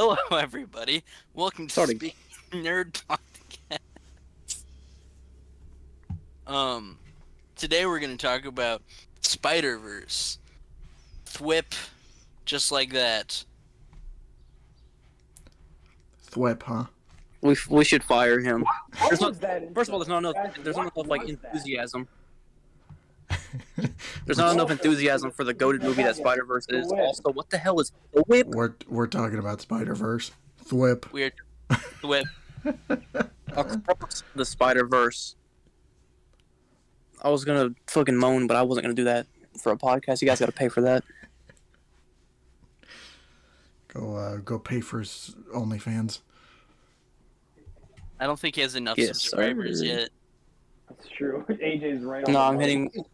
Hello, everybody. Welcome to Starting. Speak Nerd Podcast. Today we're going to talk about Spider-Verse. Thwip, just like that. Thwip, huh? We should fire him. What There's was not- that? First of all, there's not enough. Guys, There's not what enough like was that? enthusiasm. There's not enough enthusiasm for the goated movie that Spider-Verse is. Also, what the hell is the whip? We're talking about Spider-Verse. Thwip. Weird. Thwip. Across the Spider-Verse. I was gonna fucking moan, but I wasn't gonna do that for a podcast. You guys got to pay for that. Go pay for his OnlyFans. I don't think he has enough Yes, subscribers sir. yet. That's true. AJ's right on. No, the I'm money. hitting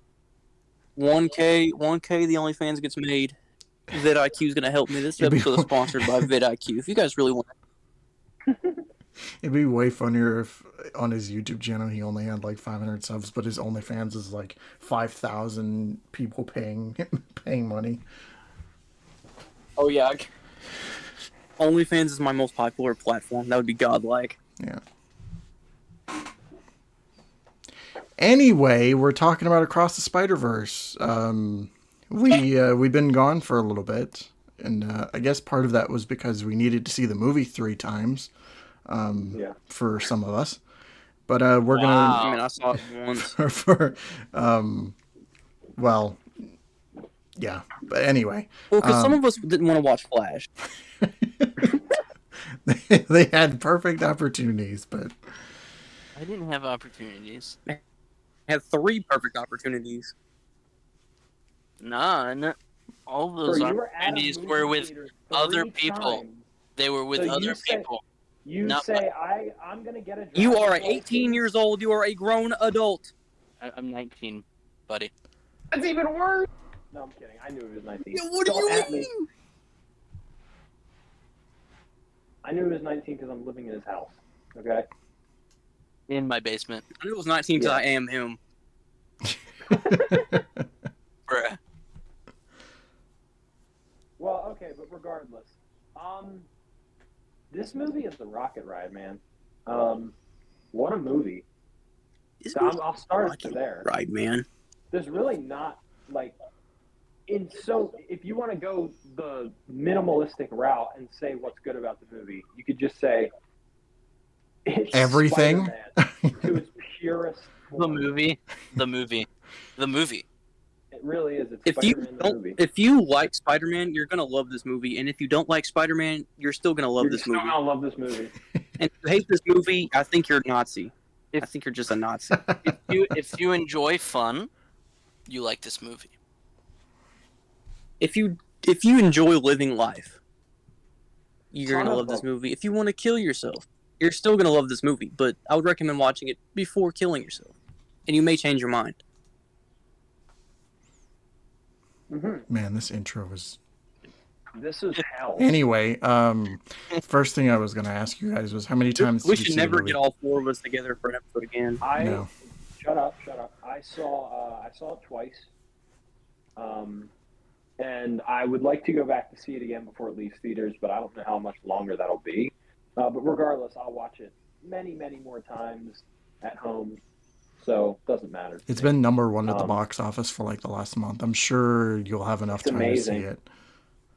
1K. 1K. The OnlyFans gets made. vidIQ's gonna help me. This It'd be- episode is sponsored by vidIQ. If you guys really want, It'd be way funnier if on his YouTube channel he only had like 500 subs, but his OnlyFans is like 5,000 people paying money. oh yeah, OnlyFans is my most popular platform. That would be godlike. Yeah. Anyway, we're talking about Across the Spider-Verse. We've been gone for a little bit, and I guess part of that was because we needed to see the movie 3 times. Yeah. For some of us, but we're I mean, I saw it once. gonna well, yeah. But anyway, Well, because some of us didn't want to watch Flash. they had perfect opportunities, but I didn't have opportunities. Had 3 perfect opportunities. None. All those Bro, you were at a opportunities movie were with theater other 3 people. times. They were with So you other said- people. You Not say I'm gonna get a. You are driver's 18 license. years old. You are a grown adult. I'm 19, buddy. That's even worse. No, I'm kidding. I knew he was 19. What do Don't you at me. mean? I knew he was 19 because I'm living in his house. Okay. In my basement. I knew it was 19 because Yeah. I am him. Bruh. Well, okay, but regardless, this movie is a rocket ride, man. What a movie. This So movie's I'll start fucking there. right, man. There's really not like if you want to go the minimalistic route and say what's good about the movie, you could just say it's Everything? Spider-Man to its purest The form. movie. The movie. The movie. It really is. It's If you Spider-Man the don't, movie. if you like Spider-Man, you're gonna love this movie. And if you don't like Spider-Man, you're still gonna love You're this still movie. gonna love this movie. And if you hate this movie, I think you're a Nazi. I think you're just a Nazi. If you enjoy fun, you like this movie. If you enjoy living life, you're Son gonna of love this a- movie. If you want to kill yourself, you're still gonna love this movie. But I would recommend watching it before killing yourself, and you may change your mind. man, this intro was. This is hell. Anyway, first thing I was gonna ask you guys was how many times We did you should see the never movie? get all 4 of us together for an episode again. No. Shut up. I saw it twice. And I would like to go back to see it again before it leaves theaters, but I don't know how much longer that'll be. But regardless, I'll watch it many, many more times at home. So doesn't matter. to It's me. been number 1 at the Um, box office for like the last month. I'm sure you'll have enough It's time to see amazing. it.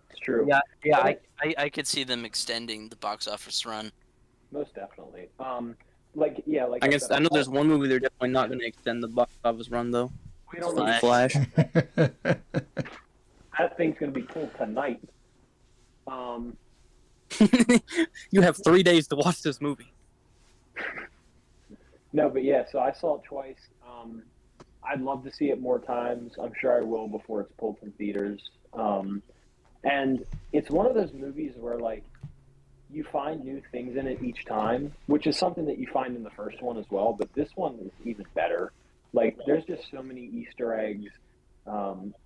It's true. Yeah. I could see them extending the box office run. Most definitely. I guess I know there's one movie they're definitely not going to extend the box office run though. We don't Flash. need Flash. that thing's gonna be cool tonight. You have 3 days to watch this movie. No, but yeah, so I saw it twice. I'd love to see it more times. I'm sure I will before it's pulled from theaters. And it's one of those movies where, like, you find new things in it each time, which is something that you find in the first one as well, but this one is even better. Like, there's just so many Easter eggs,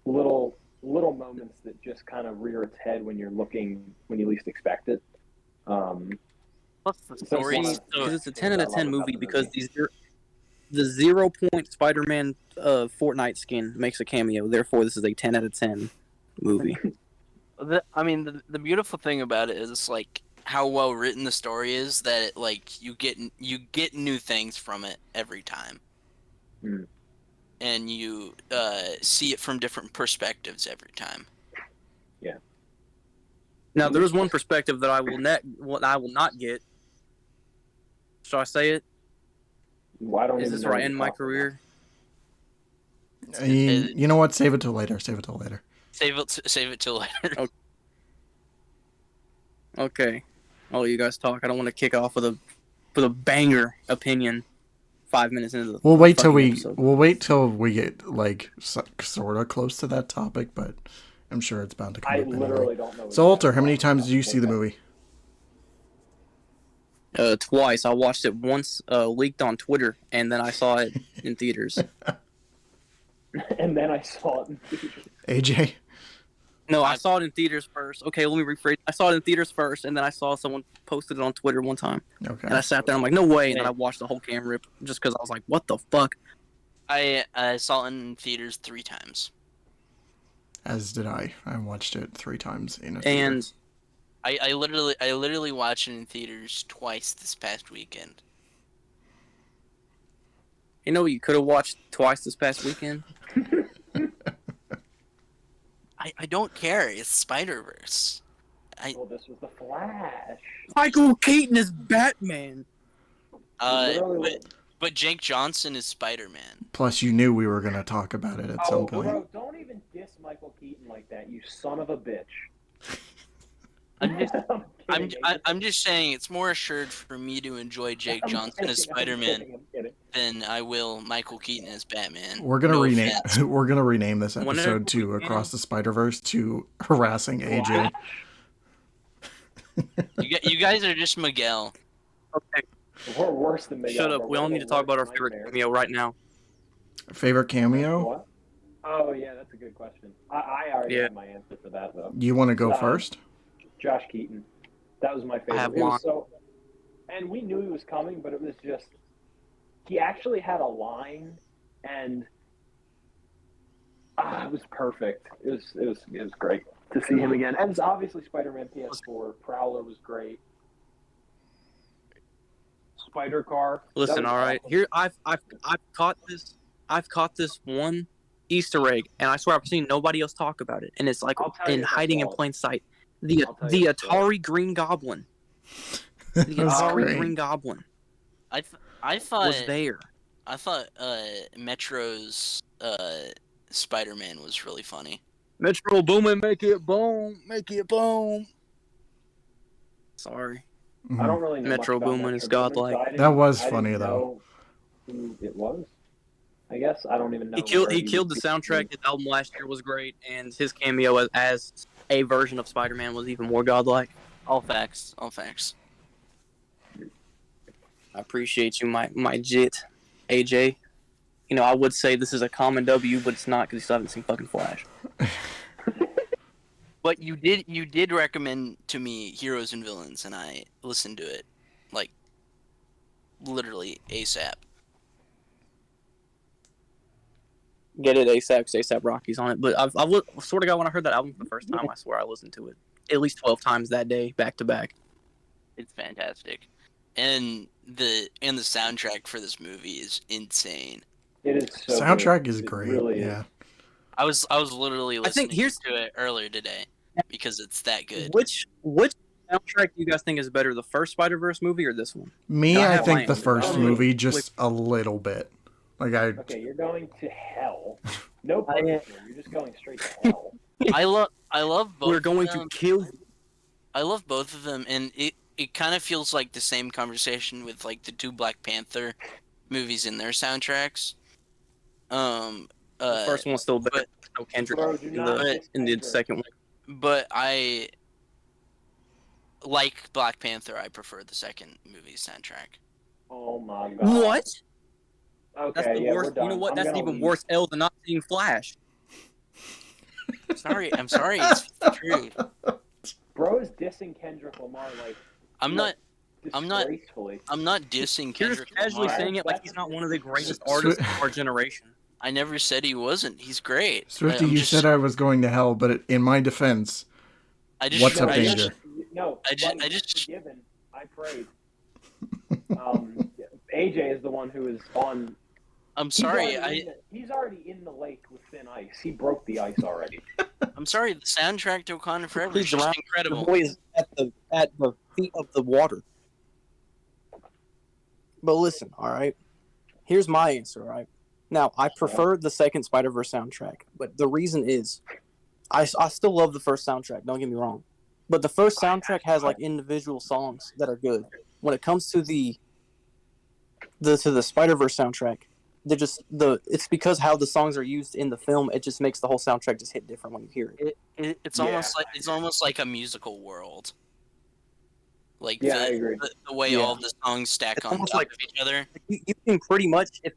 little moments that just kind of rear its head when you're looking, when you least expect it. Plus the So story. it's Because it's a things 10 out I of love 10 about movie the because movie. the 0 point Spider-Man Fortnite skin makes a cameo. Therefore, this is a 10 out of 10 movie. The beautiful thing about it is like how well written the story is that it, like you get new things from it every time, and you see it from different perspectives every time. Now there is one perspective that I will not get. Shall I say it? Well, I don't Is even this know where I what end you're my talking career? You know what? Save it till later. Save it till later. Save it till later. Okay. I'll let you guys talk. I don't want to kick off with a banger opinion 5 minutes into the We'll wait till fucking episode. we'll wait till we get like sort of close to that topic, but I'm sure it's bound to come I up anyway. literally don't know. what So, you're Alter, how many talking times did you about. see the movie? Twice. I watched it once leaked on Twitter, and then I saw it in theaters. And then I saw it in theaters. AJ? No, I saw it in theaters first. Okay, let me rephrase. I saw it in theaters first, and then I saw someone posted it on Twitter one time. Okay. And I sat there, I'm like, no way. And then I watched the whole camera rip just because I was like, what the fuck? I saw it in theaters 3 times. As did I. I watched it 3 times in a theater. And I literally watched it in theaters twice this past weekend. you know what you could have watched twice this past weekend? I don't care. It's Spider-Verse. Well, this was the Flash. Michael Keaton is Batman. Literally, But Jake Johnson is Spider-Man. Plus, you knew we were going to talk about it at some point. bro, don't even diss Michael Keaton like that, you son of a bitch. I'm just saying it's more assured for me to enjoy Jake Johnson as Spider-Man I'm kidding. than I will Michael Keaton as Batman. We're gonna No rename. offense. We're gonna rename this Whenever episode to we can. "Across the Spider-Verse" to harassing AJ. You guys are just Miguel. Okay, We're worse than Miguel. shut up. bro. We all We're need the to talk about our worst favorite nightmares. cameo right now. Favorite cameo? What? Oh yeah, that's a good question. I already Yeah. have my answer for that though. You want to go Uh, first? Josh Keaton. That was my favorite. have It was one. so, and we knew he was coming, but it was just he actually had a line, and it was perfect. It was great to see him again. And it's obviously Spider-Man PS4. Prowler was great. Spider Car. that Listen, was all right. awesome. Here, I've caught this. I've caught this one Easter egg, and I swear I've seen nobody else talk about it. And it's like I'll tell you in if I hiding in saw it. plain sight. The I'll tell you if I saw Atari Green Goblin. The That's Atari great. Green Goblin I was thought there. Metro's Spider-Man was really funny. Metro Boomin, make it boom, make it boom. Sorry. Mhm. I don't really know Metro much about Boomin is Metro Boomin, godlike. so I didn't- That was I didn't funny, though. know who it was. I guess I don't even know. He killed where the soundtrack. His album last year was great, and his cameo as a version of Spider-Man was even more godlike. All facts. All facts. I appreciate you, my jit, AJ. You know, I would say this is a common W, but it's not because you still haven't seen fucking Flash. But you did recommend to me Heroes and Villains, and I listened to it, like, literally ASAP. Get it ASAP, because ASAP Rocky's on it. But I've sort of got when I heard that album for the first time, I swear I listened to it at least 12 times that day, back to back. It's fantastic, and the soundtrack for this movie is insane. It is so Soundtrack good. is It great. really is. Yeah. I was literally I think listening to it earlier today because it's that good. Which soundtrack do you guys think is better, the first Spider-Verse movie or this one? Me, No, I I have think mine. the first Oh, movie just a little bit. Like I. Okay, you're going to hell. No punishment. You're just going straight to hell. I love both. We're going of to them. kill you. I love both of them, and it kind of feels like the same conversation with like the 2 Black Panther movies in their soundtracks. The first one's still better. No Kendrick Bro, do in not the diss in the Kendrick. second one. But I like Black Panther. I prefer the second movie soundtrack. Oh my god. What? Okay, That's the yeah, worst. we're done. You know what? I'm That's gonna even leave. worse L than not seeing Flash. I'm sorry. It's the truth. Bro is dissing Kendrick Lamar like I'm not disgracefully. dissing You're just Kendrick casually Lamar. saying it like he's not one of the greatest Swi- artists of our generation. I never said he wasn't. He's great. Swifty, I'm you just- said I was going to hell, but in my defense, I just what's up, I Danger? just, no, I just- buddy, I you're just- forgiven. I prayed. AJ is the one who is on. I'm sorry. He's already in the lake with thin ice. He broke the ice already. I'm sorry. The soundtrack to Wakanda Forever is Please, just Your incredible. boy is at the feet of the water. But listen, all right. Here's my answer. All right. Now, I prefer the second Spider-Verse soundtrack, but the reason is, I still love the first soundtrack. Don't get me wrong, but the first soundtrack has like individual songs that are good. When it comes to the Spider-Verse soundtrack, it's because how the songs are used in the film. It just makes the whole soundtrack just hit different when you hear it. It's Yeah. almost like a musical world. Like Yeah, I agree. the way Yeah. all the songs stack It's on almost top like- of each other. You can pretty much, if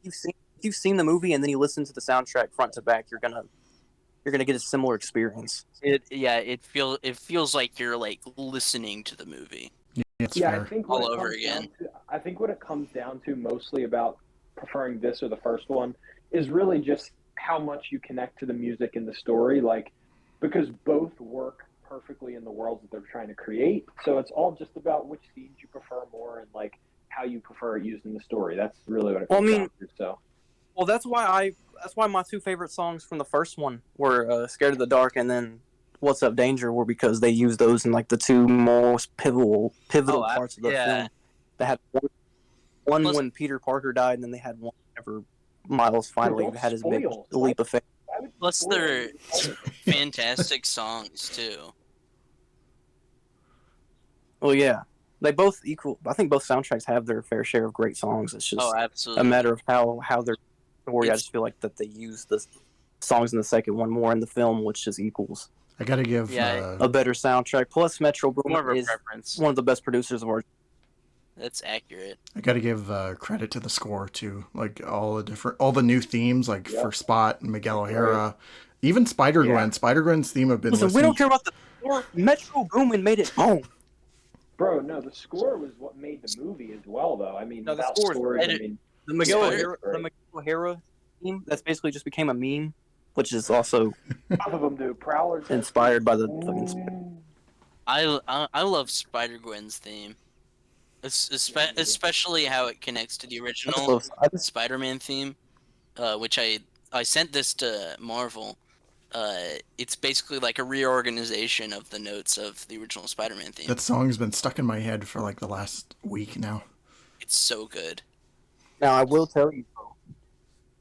you've seen the movie and then you listen to the soundtrack front to back, you're gonna get a similar experience. It feels like you're like listening to the movie. It's Yeah, fair. I think All what it over comes again. down to- I think what it comes down to mostly about preferring this or the first one is really just how much you connect to the music and the story, like because both work perfectly in the worlds that they're trying to create. So it's all just about which scenes you prefer more and like how you prefer it used in the story. That's really what it Well, I comes mean- down to. So Well, that's why my two favorite songs from the first one were "Scared of the Dark" and then "What's Up, Danger" were because they used those in like the two most pivotal parts of the film. They had one Plus- when Peter Parker died, and then they had one whenever Miles finally don't had his big spoil. leap of faith. I would Plus, spoil they're it. fantastic songs too. Well, yeah, they both equal. I think both soundtracks have their fair share of great songs. It's just Oh, absolutely. a matter of how their story. I It's- just feel like that they use the songs in the second one more in the film, which just equals I gotta give. Yeah. a better soundtrack. Plus, Metro More of Boomin a is preference. one of the best producers of our. That's accurate. I gotta give credit to the score too. Like all the new themes, like Yeah. for Spot and Miguel O'Hara, even Spider Gwen. Yeah. Spider Gwen's theme have been Listen, we listening. don't care about the score. Metro Boomin made it home. Bro, no, the score was what made the movie as well, though. I mean, No, the without score is stories, I great. mean, The Miguel Spider- O'Hara, theme that's basically just became a meme, which is also half of them do. Prowler's inspired by the fucking. I love Spider Gwen's theme, especially how it connects to the original Spider-Man theme, which I sent this to Marvel. It's basically like a reorganization of the notes of the original Spider-Man theme. That song's been stuck in my head for like the last week now. It's so good. Now I will tell you, bro,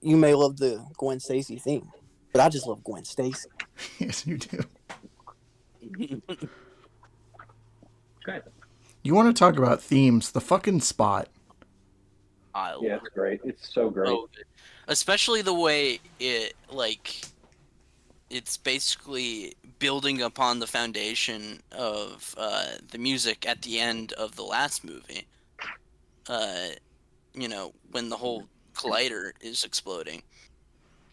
you may love the Gwen Stacy theme, but I just love Gwen Stacy. Yes, you do. Good. You want to talk about themes? The fucking Spot. I love Yeah, it's great. It's so great. so good. Especially the way it it's basically building upon the foundation of the music at the end of the last movie. When the whole collider is exploding.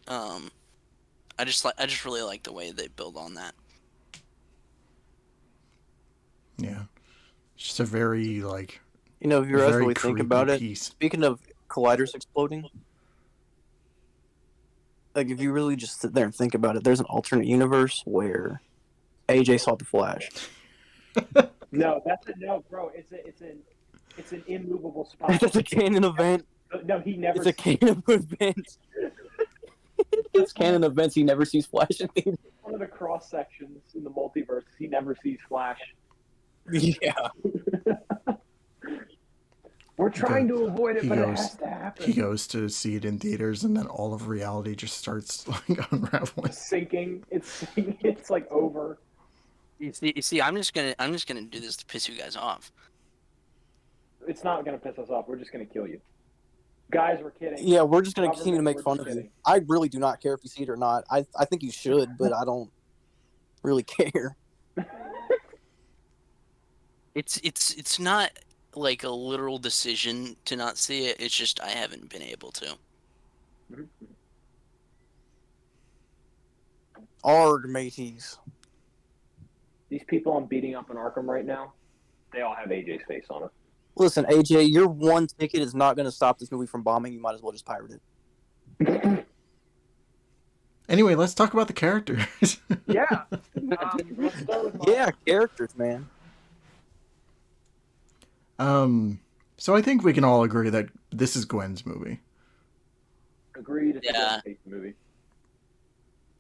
I just really like the way they build on that. Yeah, it's just a very like You know, if you guys very really think creepy about it, piece. speaking of colliders exploding, like if you really just sit there and think about it, there's an alternate universe where AJ saw the Flash. No, no, bro. It's an immovable spot. It's a canon event. No, he never. It's a canon event. It's canon events. He never sees Flash in the. One of the cross sections in the multiverse. He never sees Flash. Yeah. We're trying to avoid it, he but it goes- has to happen. He goes to see it in theaters, and then all of reality just starts like unraveling. It's sinking. It's like over. You see, I'm just gonna do this to piss you guys off. It's not gonna piss us off. We're just gonna kill you, guys. We're kidding. Yeah, we're just gonna Government, continue to make we're fun just of you. kidding. I really do not care if you see it or not. I think you should, but I don't really care. It's not like a literal decision to not see it. It's just I haven't been able to. Arg, mateys. These people I'm beating up in Arkham right now, they all have AJ's face on it. Listen, AJ, your one ticket is not going to stop this movie from bombing. You might as well just pirate it. Anyway, let's talk about the characters. Yeah. Let's start with Yeah, characters, man. So I think we can all agree that this is Gwen's movie. Agreed. It's Yeah. a great movie.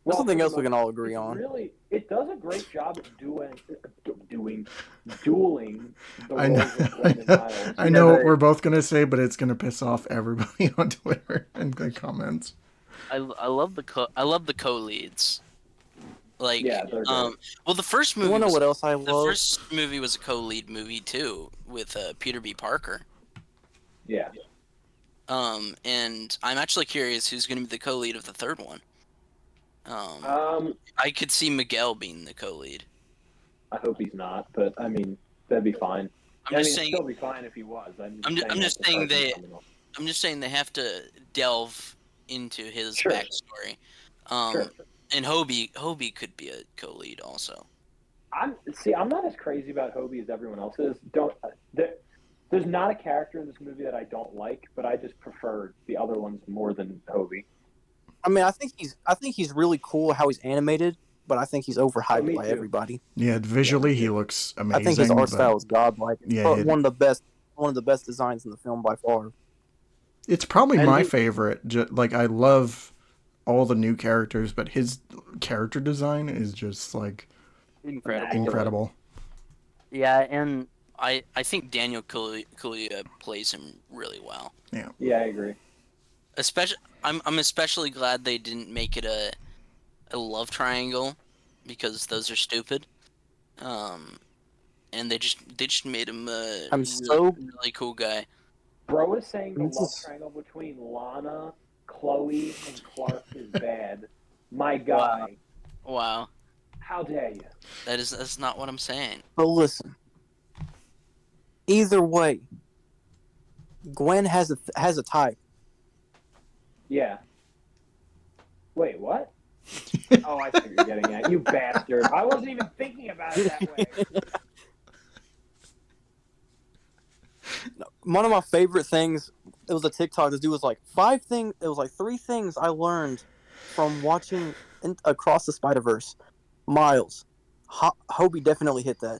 There's something for else the we can most- all agree it's on. Really, it does a great job at dueling the I know, roles of Gwen and Miles. I know what we're both gonna say, but it's gonna piss off everybody on Twitter and the comments. I love the co-leads. Like, Yeah, they're great. well, the first You movie. wanna know Was, what else I the love? first movie was a co-lead movie too, with Peter B. Parker. Yeah. And I'm actually curious who's going to be the co-lead of the third one. I could see Miguel being the co-lead. I hope he's not, but I mean, that'd be fine. I'm just it'd saying. still be fine if he was. I'm I'm just that's the saying person they- coming up. I'm just saying they have to delve into his Sure. backstory. Sure. And Hobie could be a co-lead also. I'm not as crazy about Hobie as everyone else is. There's not a character in this movie that I don't like, but I just prefer the other ones more than Hobie. I mean, I think he's really cool how he's animated, but I think he's overhyped me by too. everybody. Yeah, visually he looks amazing. I think his art but style is godlike. Yeah, But it- one of the best designs in the film by far. It's probably And my he- favorite. Like, I love all the new characters, but his character design is just like incredible. Yeah, and I think Daniel Kaluuya plays him really well. Yeah, I agree. Especially, I'm especially glad they didn't make it a love triangle, because those are stupid. And they just made him a I'm really, so- really cool guy. Bro is saying the This love is- triangle between Lana, Chloe, and Clark is bad. My guy, Wow, how dare you? that's not what I'm saying. But listen, either way, Gwen has a type. Yeah. Wait, what? Oh, I see what you're getting at. You bastard. I wasn't even thinking about it that way. One of my favorite things, it was a TikTok. This dude was like, it was like 3 things I learned from watching Across the Spider-Verse. Miles, Hobie definitely hit that.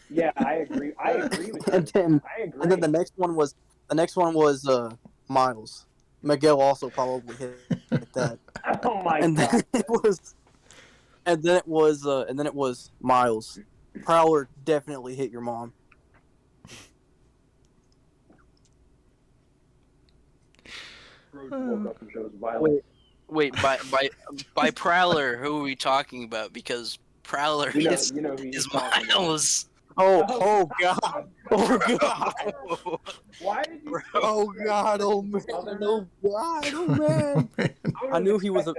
Yeah, I agree. I agree with And that. then I agree. the next one was Miles. Miguel also probably hit that. Oh my And god. then it was Miles. Prowler definitely hit your mom. Rose woke up and shows violence. Wait, by Prowler, who are we talking about? Because Prowler You know, is who he's talking about. Miles. Oh god. Oh god. Why did you? Oh god. Oh man. Oh god. Oh man. Man. I knew he was a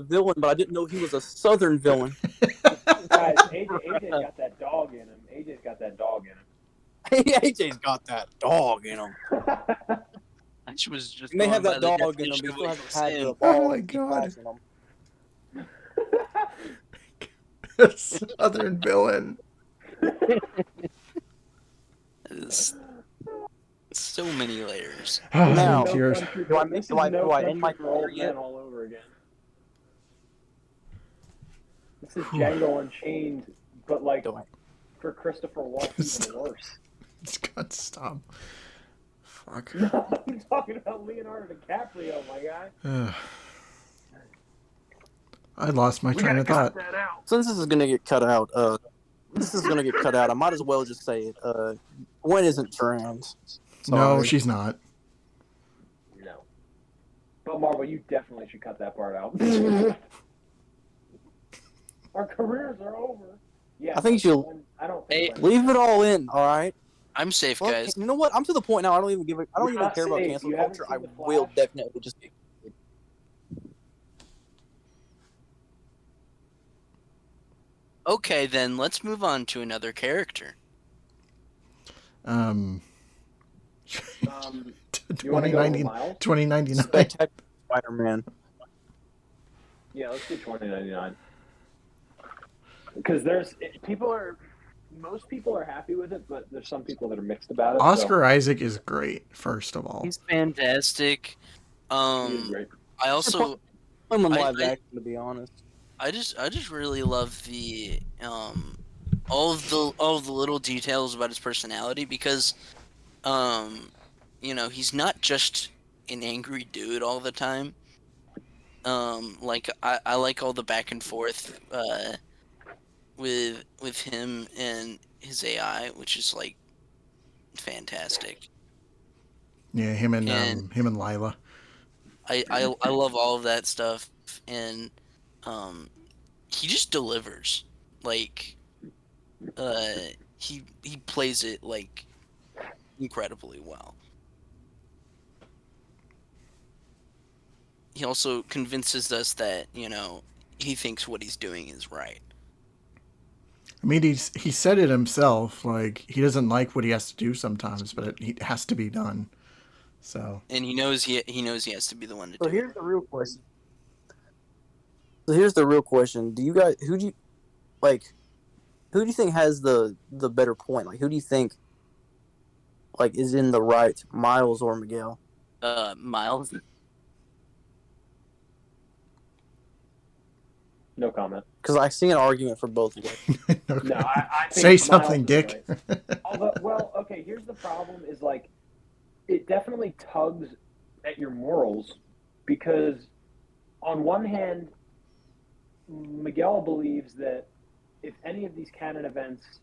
villain, but I didn't know he was a southern villain. Guys, AJ's got that dog in him. AJ's got that dog in him. AJ's got that dog in him. She was just He may have going that by the dog in him, but he definition still of hasn't had the what ball. Oh my to keep God. passing him. Southern villain. It's so many layers. Now- Cheers. Do I make- do I end my career yet? All over again. This is Django Unchained, but like Do I- for Christopher Walken, even worse. It's got to stop. Fuck. No, I'm talking about Leonardo DiCaprio, my guy. I lost my train of thought. that out. Since this is gonna get cut out, I might as well just say it. Gwen isn't trans. No, Sorry. she's not. No. But Marvel, you definitely should cut that part out. Our careers are over. Yeah. I think you'll- I don't Hey, think. Leave it all in, all right. I'm safe, Well, guys. you know what? I'm to the point now. I don't even You're even not care about safe. cancel You haven't culture. I seen The will Flash? definitely just. Okay, then let's move on to another character. You want to go with 2090 Miles? 2099. Spectacular Spider-Man. Yeah, let's do 2099. Because most people are happy with it, but there's some people that are mixed about it. Oscar Isaac is great, first of all. He's fantastic. So he is great. I also I'm in I- live I- action, to be honest. I just really love the all of the little details about his personality, because he's not just an angry dude all the time. Like I like all the back and forth with him and his AI, which is like fantastic. Yeah, And him and Lila. I love all of that stuff, and um he just delivers. Like uh he plays it like incredibly well. He also convinces us that, he thinks what he's doing is right. I mean, he said it himself. Like he doesn't like what he has to do sometimes, but it has to be done. So And he knows he has to be the one to So do here's it. the real question. So here's the real question. Do you guys who do you like who do you think has the better point? Like who do you think like is in the right, Miles or Miguel? Miles. No comment. Because I see an argument for both of them. okay. No, I think Say Miles something, is Dick. right. Although, well, okay. Here's the problem: is like it definitely tugs at your morals because, on one hand, Miguel believes that if any of these canon events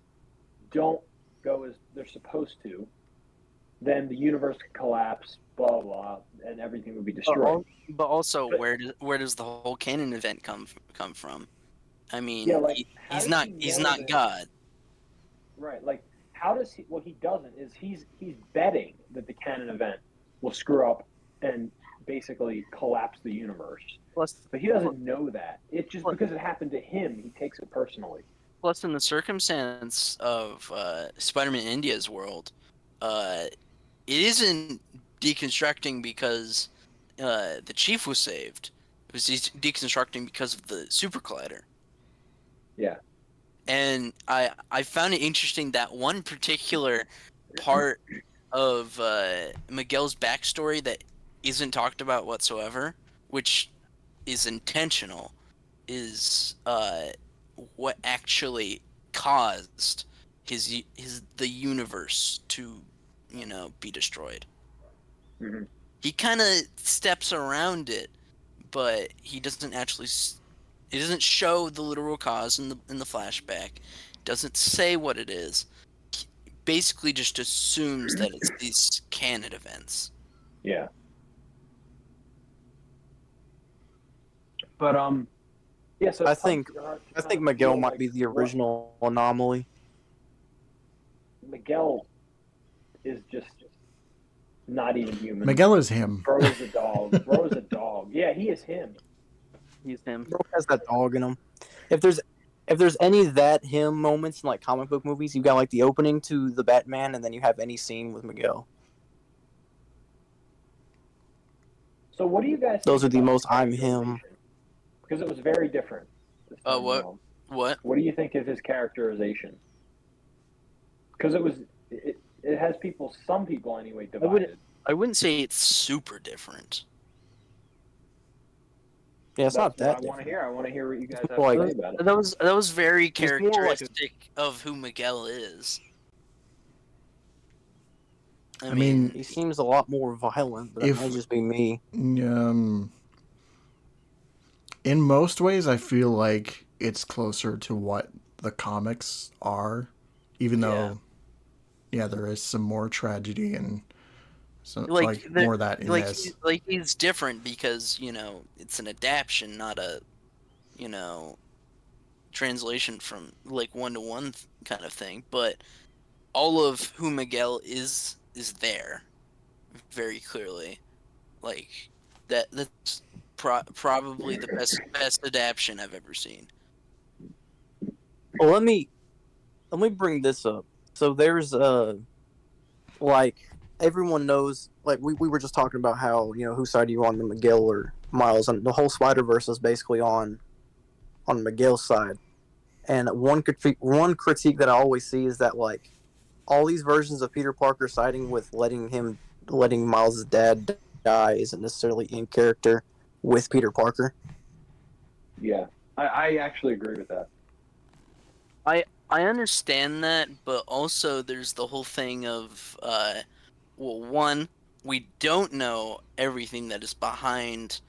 don't go as they're supposed to, then the universe could collapse, blah blah, and everything would be destroyed. But also, But- where does the whole canon event come from? I mean, Yeah, like how he's does not he he's know not that- God. Right. Like, how does he? What he doesn't is he's betting that the canon event will screw up and basically collapse the universe. Plus, But he doesn't know that. It's just because it happened to him, he takes it personally. plus, in the circumstance of Spider-Man India's world, it isn't deconstructing because the Chief was saved. It was deconstructing because of the super collider. Yeah. And I found it interesting that one particular part of Miguel's backstory that isn't talked about whatsoever, which is intentional, is what actually caused the universe to be destroyed. Mm-hmm. He kind of steps around it, but he doesn't actually. It doesn't show the literal cause in the flashback. Doesn't say what it is. He basically just assumes that it's these canon events. Yeah. But yeah. So I think Miguel might be the original anomaly. Miguel is just not even human. Miguel is him. Bro is a dog. Bro is a dog. Yeah, he is him. He's him. Bro has that dog in him. If there's any that him moments in like comic book movies, you got like the opening to the Batman, and then you have any scene with Miguel. So what do you guys? Those think are the about most his I'm him. characterization? Because it was very different. this time What? around. What? What do you think of his characterization? Because it has some people anyway, divided. I wouldn't say it's super different. Yeah, it's not That's that. what I want to hear. I want to hear what you guys have Like- to say about it. That was very He's more like a- characteristic of who Miguel is. I mean, He seems a lot more violent, but that If- might just be me. in most ways, I feel like it's closer to what the comics are, even though, yeah, there is some more tragedy and some more of that in this. He's different because it's an adaptation, not a translation from like one-to-one kind of thing. But all of who Miguel is there very clearly. Like that's probably the best adaptation I've ever seen. Well, let me bring this up. So there's like everyone knows, like we were just talking about how whose side are you on, the Miguel or Miles, and the whole Spider-Verse is basically on Miguel's side. And one critique that I always see is that like all these versions of Peter Parker siding with letting Miles' dad die isn't necessarily in character with Peter Parker. Yeah, I actually agree with that. I understand that, but also there's the whole thing of, well, one, we don't know everything that is behind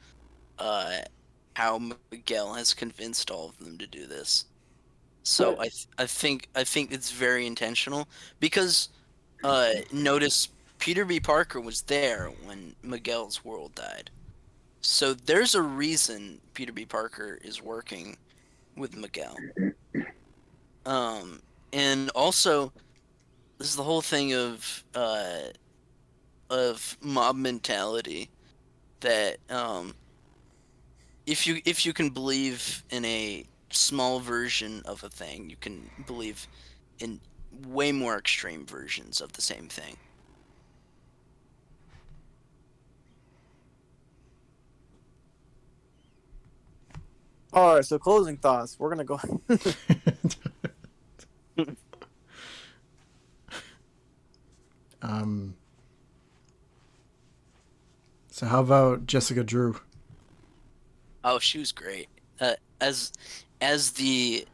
how Miguel has convinced all of them to do this. So But I think it's very intentional because notice Peter B. Parker was there when Miguel's world died. So there's a reason Peter B. Parker is working with Miguel. And also this is the whole thing of mob mentality that if you can believe in a small version of a thing, you can believe in way more extreme versions of the same thing. All right, so closing thoughts. We're gonna go. So how about Jessica Drew? Oh, she was great. As the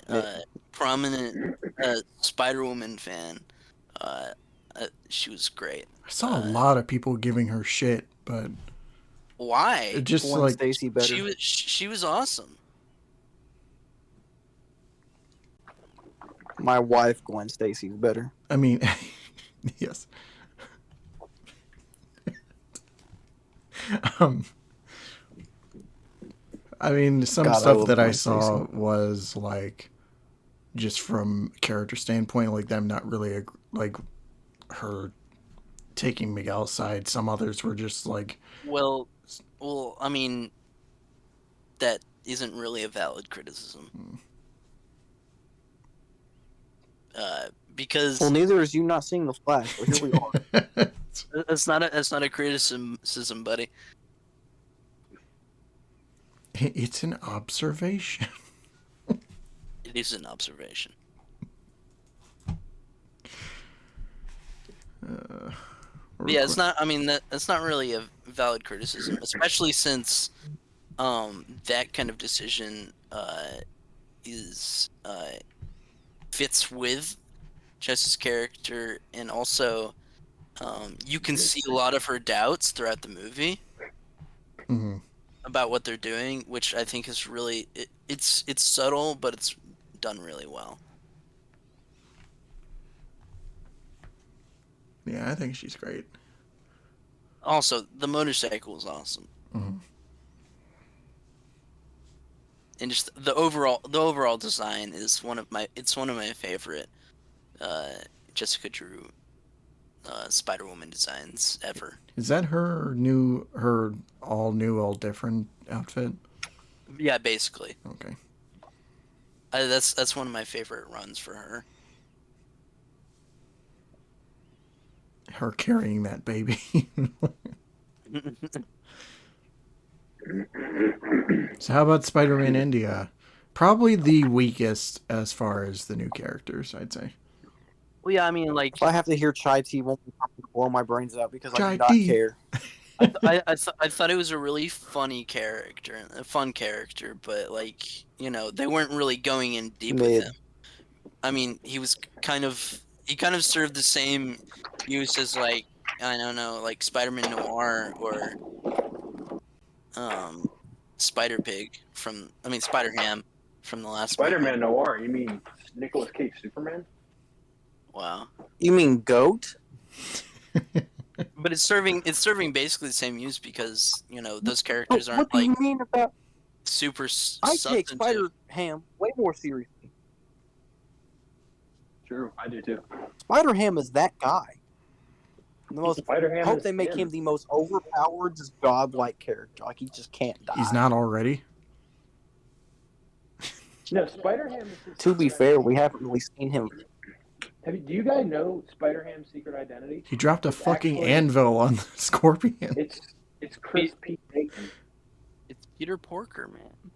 prominent Spider-Woman fan, she was great. I saw a lot of people giving her shit, but why? it just Gwen like Stacy better. She was awesome. My wife, Gwen Stacy's better. I mean, yes. I mean, some God, stuff that I Gwen saw Stacy. was like just from character standpoint, like them not really like her taking Miguel's side. Some others were just like, well, I mean, that isn't really a valid criticism. Because neither is you not seeing the Flash. But here we are. That's not a criticism, buddy. It's an observation. It is an observation. Yeah, it's not. I mean, that's not really a valid criticism, especially since that kind of decision is fits with Jess's character, and also you can see a lot of her doubts throughout the movie about what they're doing, which I think is really it's subtle, but it's done really well. Yeah, I think she's great. Also, the motorcycle is awesome. And just the overall design is one of my favorite Jessica Drew Spider-Woman designs ever. Is that her all different outfit? Yeah, basically. Okay. That's one of my favorite runs for her. Her carrying that baby. So how about Spider-Man India? Probably the weakest as far as the new characters, I'd say. Well, yeah, I mean, like, if I have to hear Chai Tea, won't blow my brains out because Chai I do not tea. care. I thought it was a really funny character, a fun character, but like, you know, they weren't really going in deep with him. I mean, he kind of served the same use as, like, I don't know, like Spider-Man Noir or Spider-Ham from the last Spider-Man Noir. You mean Nicolas Cage Superman? Wow. You mean Goat? But it's serving basically the same use because, you know, those characters aren't what do you mean about super I substantive. take Spider-Ham way more seriously. True, I do too. Spider-Ham is that guy. The most. Spider-Ham. I hope they make him the most overpowered, just godlike character. Like he just can't die. He's not already. No, Spider-Ham. To be fair, we haven't really seen him. Do you guys know Spider-Ham's secret identity? He dropped a fucking anvil on the Scorpion. It's Chris P. Bacon. It's Peter Porker, man.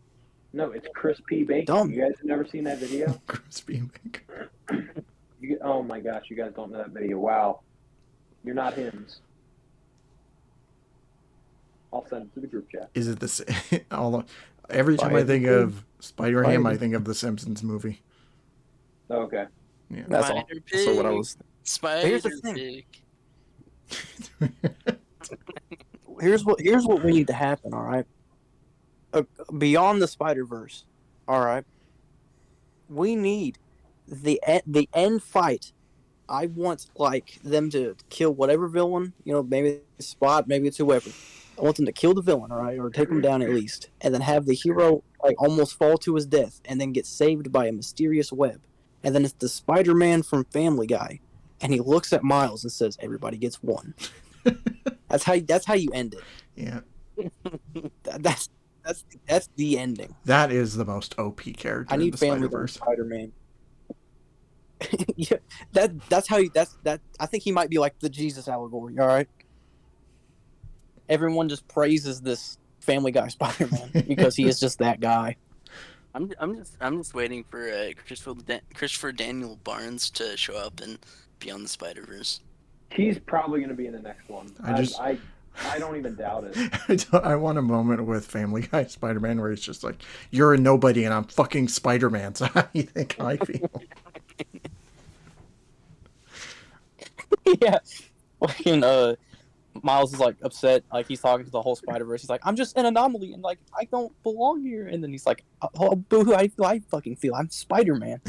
No, it's Chris P. Bacon. Dumb. You guys have never seen that video? Chris P. Bacon. Oh my gosh, you guys don't know that video. Wow. You're not hims. I'll send it to the group chat. Is it the same? Every time I think of Spider-Ham, I think of the Simpsons movie. Okay. Yeah. That's all. Spider So what I Pig. was. Spider Here's the thing. Pig. Here's what we need to happen. All right. Beyond the Spider-Verse. All right. We need the end fight. I want like them to kill whatever villain. You know, maybe it's Spot, maybe it's whoever. I want them to kill the villain, all right, or take him down at least, and then have the hero like almost fall to his death, and then get saved by a mysterious web. And then it's the Spider-Man from Family Guy, and he looks at Miles and says, "Everybody gets one." That's how you end it. Yeah. That's the ending. That is the most OP character I in need the Family Guy Spider-Verse. Spider-Man. Yeah, that's how you. That. I think he might be like the Jesus allegory. All right. Everyone just praises this Family Guy Spider-Man because he is just that guy. I'm just waiting for Christopher Daniel Barnes to show up in Beyond the Spider-Verse. He's probably going to be in the next one. I don't even doubt it. I want a moment with Family Guy Spider-Man where he's just like, "You're a nobody and I'm fucking Spider-Man, so how do you think I feel?" Yeah. Fucking Miles is like upset, like he's talking to the whole Spider-Verse. He's like, "I'm just an anomaly, and like I don't belong here." And then he's like, "Oh, boo-hoo! I fucking feel I'm Spider-Man."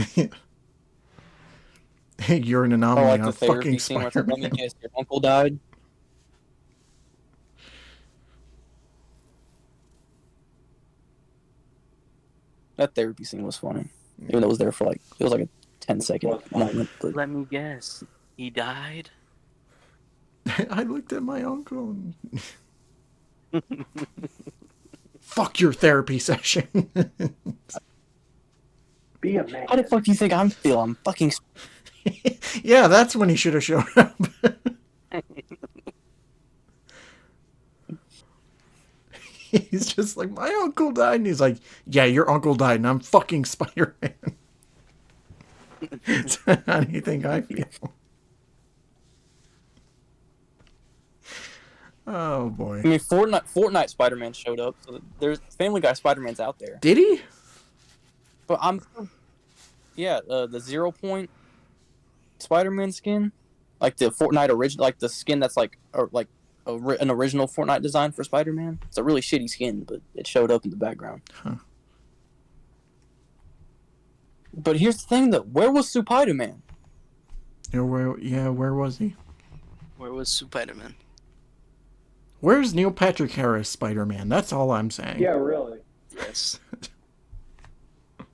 Hey, you're an anomaly. Or like I'm the therapy fucking scene where it's like, "Let me Spider-Man. guess, your uncle died." That therapy scene was funny, even though it was there for like it was like a 10-second moment. But Let me guess. He died? I looked at my uncle. And... Fuck your therapy session. Be a man. how the fuck do you think I'm feeling? I'm fucking. Yeah, that's when he should have shown up. He's just like, my uncle died. And he's like, yeah, your uncle died and I'm fucking Spider-Man. So how do you think I feel? Oh, boy. I mean, Fortnite Spider-Man showed up, so there's Family Guy Spider-Man's out there. Did he? But yeah, the 0 Point Spider-Man skin, like the Fortnite original, like the skin that's like an original Fortnite design for Spider-Man. It's a really shitty skin, but it showed up in the background. Huh. But here's the thing, though. Where was Spider-Man? Where was he? Where was Spider-Man? Where's Neil Patrick Harris Spider-Man? That's all I'm saying. Yeah, really. Yes.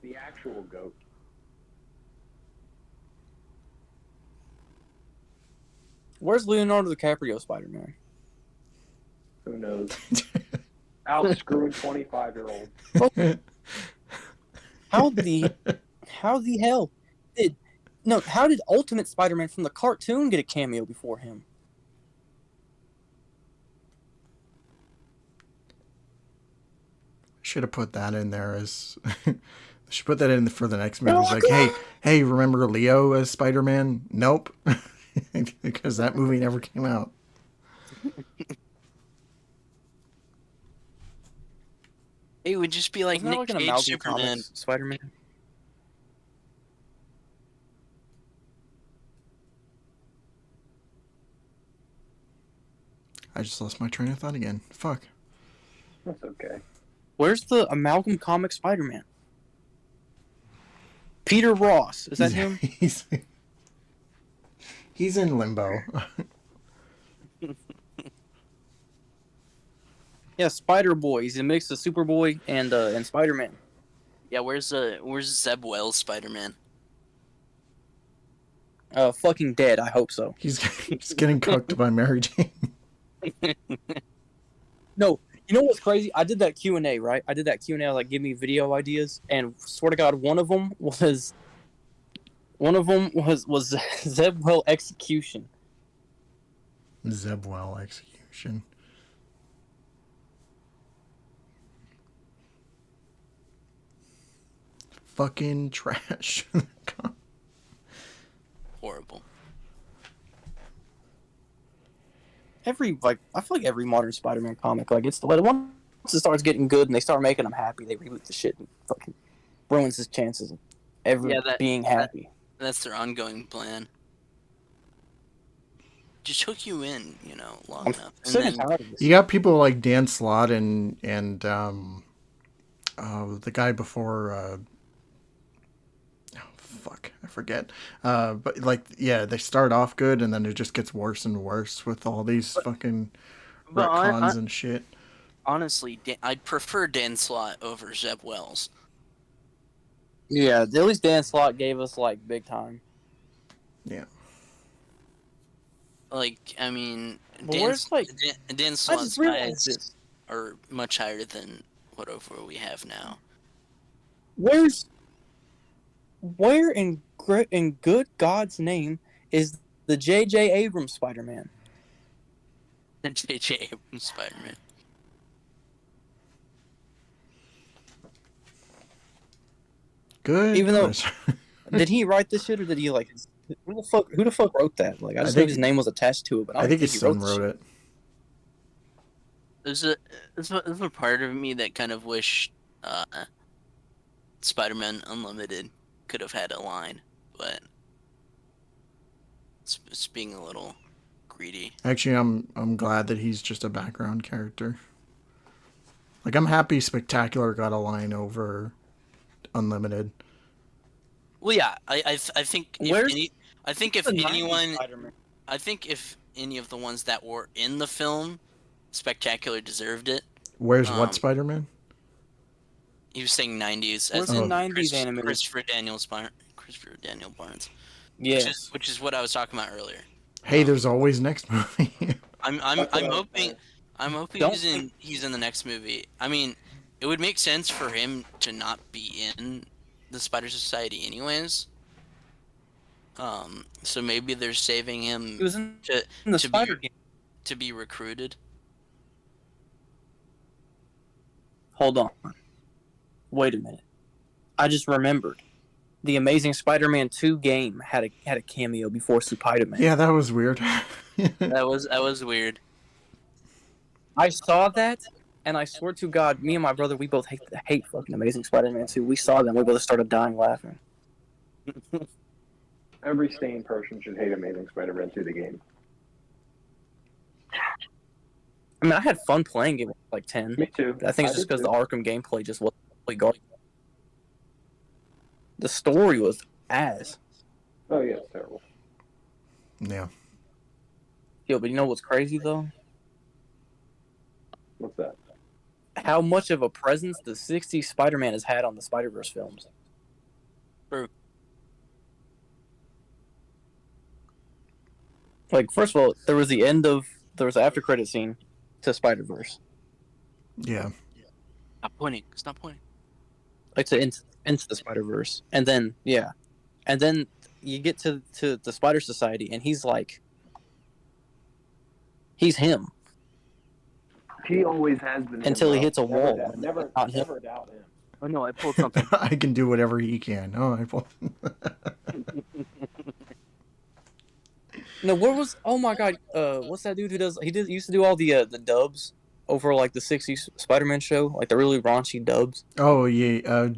The actual goat. Where's Leonardo DiCaprio Spider-Man? Who knows? Out screwing 25-year-olds. How the hell how did Ultimate Spider-Man from the cartoon get a cameo before him? Should have put that in there as... should put that in for the next movie. It's like, hey, remember Leo as Spider-Man? Nope. Because that movie never came out. It would just be like Isn't that Nick like an Cage Amalgam Superman. Comics Spider-Man? I just lost my train of thought again. Fuck. That's okay. Where's the Amalgam Comic Spider-Man? Peter Ross. Is that him? He's in limbo. Yeah, Spider-Boy. He's a mix of Superboy and Spider-Man. Yeah, where's Zeb Wells Spider-Man? Fucking dead. I hope so. He's getting cooked by Mary Jane. No, you know what's crazy? I did that Q&A, right? I did that Q&A. I was like, give me video ideas, and swear to God, one of them was Zebwell Execution. Zebwell Execution. Fucking trash. Horrible. I feel like every modern Spider-Man comic, like it's the once it starts getting good and they start making him happy, they reboot the shit and fucking ruins his chances of ever being happy. That's their ongoing plan. Just hook you in, long enough. And sick and then tired of this. You got people like Dan Slott and the guy before. Fuck, I forget. But like, yeah, they start off good and then it just gets worse and worse with all these fucking retcons and shit. Honestly, I'd prefer Dan Slott over Zeb Wells. Yeah, at least Dan Slott gave us like big time. Yeah. Like, I mean, Dan Slott's eyes are much higher than whatever we have now. Where in good God's name is the J.J. Abrams Spider-Man? The J.J. Abrams Spider-Man. Good. Even though, did he write this shit or did he like? Who the fuck wrote that? Like, I just know his name was attached to it, but I think his son wrote it. There's a part of me that kind of wished Spider-Man Unlimited could have had a line, but it's being a little greedy. Actually, I'm glad that he's just a background character. Like, I'm happy Spectacular got a line over Unlimited. Well, yeah, I think if any of the ones that were in the film, Spectacular deserved it. Where's what Spider-Man? He was saying 90s. What's in 90s animated? Christopher Daniel Barnes. Yes. Which is what I was talking about earlier. Hey, there's always next movie. I'm hoping he's in the next movie. I mean, it would make sense for him to not be in the Spider Society anyways. So maybe they're saving him to be recruited. Hold on. Wait a minute. I just remembered. The Amazing Spider-Man 2 game had a cameo before Spider-Man. Yeah, that was weird. that was weird. I saw that, and I swear to God, me and my brother, we both hate fucking Amazing Spider-Man 2. We saw them, we both started dying laughing. Every sane person should hate Amazing Spider-Man 2, the game. I mean, I had fun playing it with like 10. Me too. I think it's just because the Arkham gameplay just wasn't really going. The story was ass. Oh, yeah, it's terrible. Yeah. Yo, but you know what's crazy, though? What's that? How much of a presence the 60s Spider-Man has had on the Spider-Verse films. True. Like, first of all, there was an after credit scene to Spider-Verse. Yeah. Stop pointing. Stop pointing. Like into the Spider-Verse. And then, yeah. And then you get to the Spider Society, and he's like... He's him. He always has been. Until he hits a wall. Never doubt him. Oh, no, I pulled something. I can do whatever he can. Oh, I pulled... No, where was... Oh, my God. What's that dude who does... He used to do all the dubs over, like, the 60s Spider-Man show. Like, the really raunchy dubs. Oh, yeah.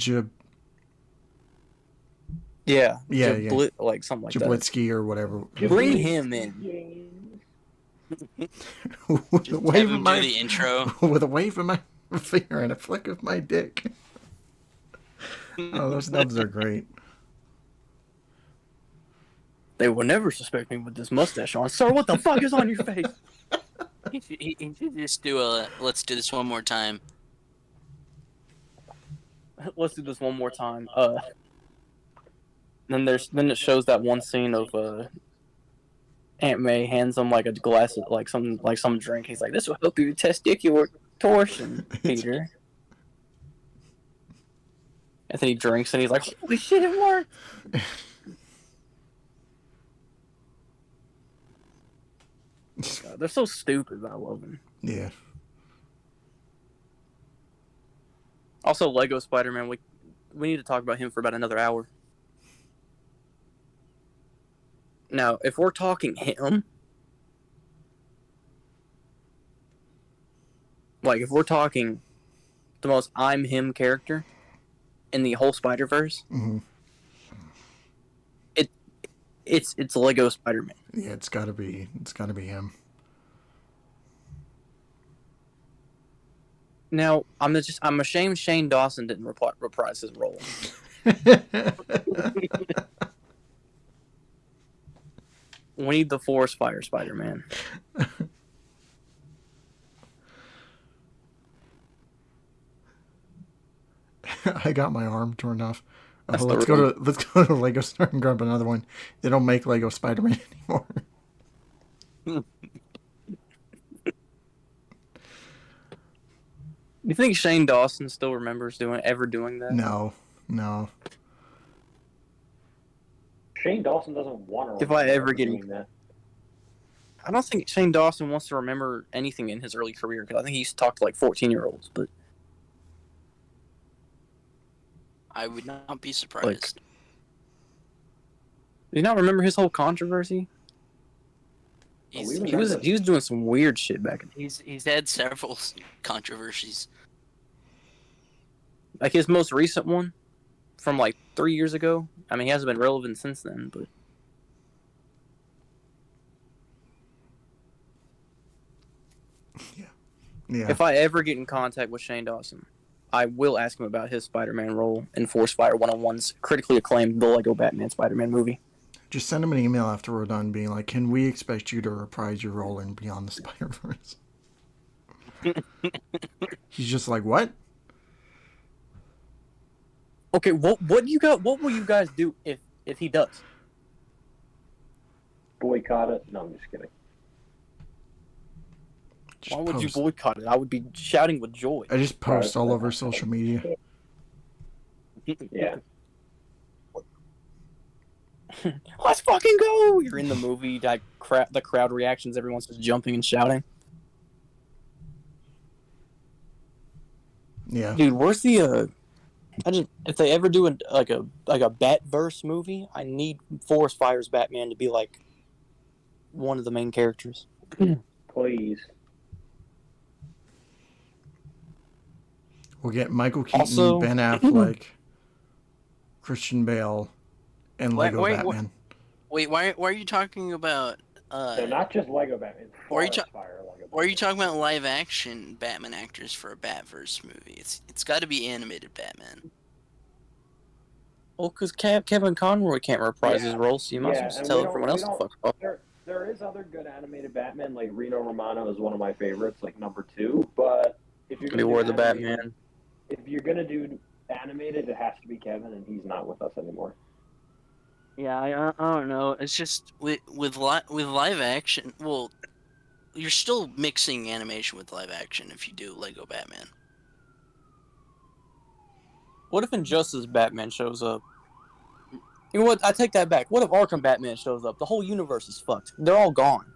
Yeah. Yeah. Like, something like Jablitsky or whatever. Bring him in. With a wave of my... the intro. With a wave of my finger and a flick of my dick. Oh, those dubs are great. They will never suspect me with this mustache on. Sir, what the fuck is on your face? He should just do let's do this one more time. Let's do this one more time. Then it shows that one scene of Aunt May hands him like a glass of like some drink. He's like, "This will help you testicular torsion, Peter." And then he drinks and he's like, "Holy shit, it worked!" God, they're so stupid, but I love them. Yeah. Also, Lego Spider-Man. We need to talk about him for about another hour. Now, if we're talking him, like if we're talking the most I'm him character in the whole Spider-Verse, mm-hmm. It's Lego Spider-Man. Yeah, it's gotta be him. Now, I'm ashamed Shane Dawson didn't reprise his role. We need the Forest Fire Spider-Man. I got my arm torn off. Let's go to Lego Store and grab another one. They don't make Lego Spider-Man anymore. You think Shane Dawson still remembers ever doing that? No. Shane Dawson doesn't want to. If I ever get doing that. I don't think Shane Dawson wants to remember anything in his early career because I think he's talked to like 14-year-olds. But I would not be surprised. Do you not remember his whole controversy? He was doing some weird shit back in. He's had several controversies. Like his most recent one, from like 3 years ago. I mean, he hasn't been relevant since then, but. Yeah. If I ever get in contact with Shane Dawson, I will ask him about his Spider-Man role in Force Fire 101's critically acclaimed The Lego Batman Spider-Man movie. Just send him an email after we're done being like, can we expect you to reprise your role in Beyond the Spider-Verse? He's just like, what? Okay, what will you guys do if he does? Boycott it? No, I'm just kidding. Why would you boycott it? I would be shouting with joy. I just post all over social media. Yeah. Let's fucking go! You're in the movie, like the crowd reactions, everyone's just jumping and shouting. Yeah. Dude, where's the if they ever do a Batverse movie, I need Forest Fire's Batman to be like one of the main characters. Please. We'll get Michael Keaton, Ben Affleck, Christian Bale, and Lego Batman. Wait, why are you talking about? No, not just Lego Batman. Why are you talking about live action Batman actors for a Batverse movie? It's got to be animated Batman. Well, because Kevin Conroy can't reprise his role, so you might as well tell everyone else to fuck off. There is other good animated Batman, like Reno Romano is one of my favorites, like number 2. But if you're gonna do Batman, if you're gonna do animated, it has to be Kevin, and he's not with us anymore. Yeah, I don't know. It's just with live action. Well, you're still mixing animation with live action if you do Lego Batman. What if Injustice Batman shows up? You know what? I take that back. What if Arkham Batman shows up? The whole universe is fucked. They're all gone.